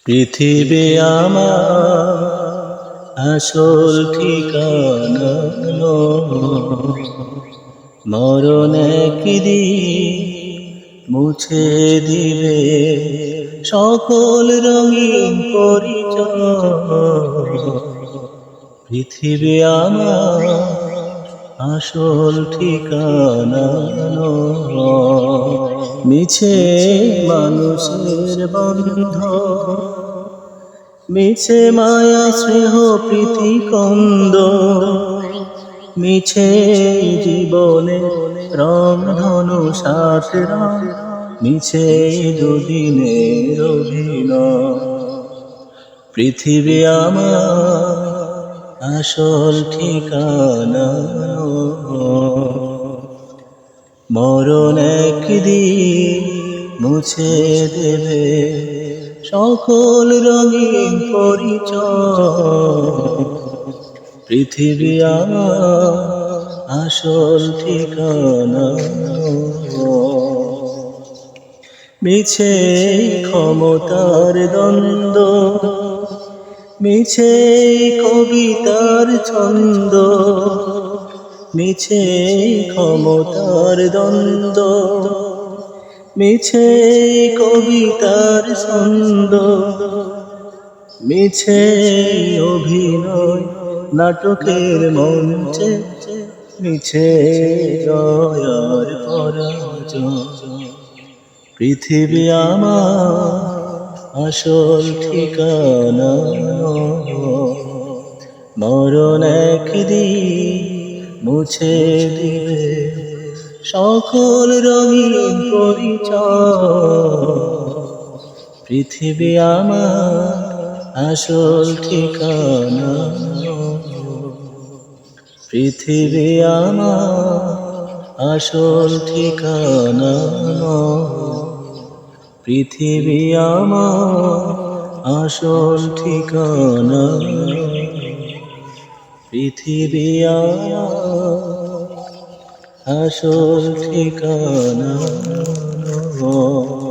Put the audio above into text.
পৃথিবী আমার আসল ঠিকানা নয়। মরণ একদিন মুছে দিবে সকল রঙিন পরিচয়। পৃথিবী আমার আসল ঠিকানা নয়। মিছে মানুষের বন্ধ, মিছে মায়া স্নেহ প্রীতি কন্দ, মিছে জীবনে রং ধনু সাত রং, মিছে দুদিনের অভিনয়। পৃথিবী আমার আসল ঠিকানা নয়। মরণ একদিন মুছে দেবে সকল রঙিন পরিচয়। পৃথিবী আমার আসল ঠিকানা নয়। মিছে ক্ষমতার দ্বন্দ্ব, মিছে কবিতার ছন্দ, মিছে ক্ষমতার দ্বন্দ্ব, মিছে কবিতার ছন্দ, মিছে অভিনয় নাটকের মঞ্চে, মিছে জয়ার পরাজয়। পৃথিবী আমার আসল ঠিকানা নয়। মরণ একদিন মুছে দিবে সকল রঙিন পরিচয়। পৃথিবী আমার আসল ঠিকানা নয়। পৃথিবী আমার আসল ঠিকানা নয়। পৃথিবী আমার আসল ঠিকানা নয়। পৃথিবী আমার আসল ঠিকানা নয়।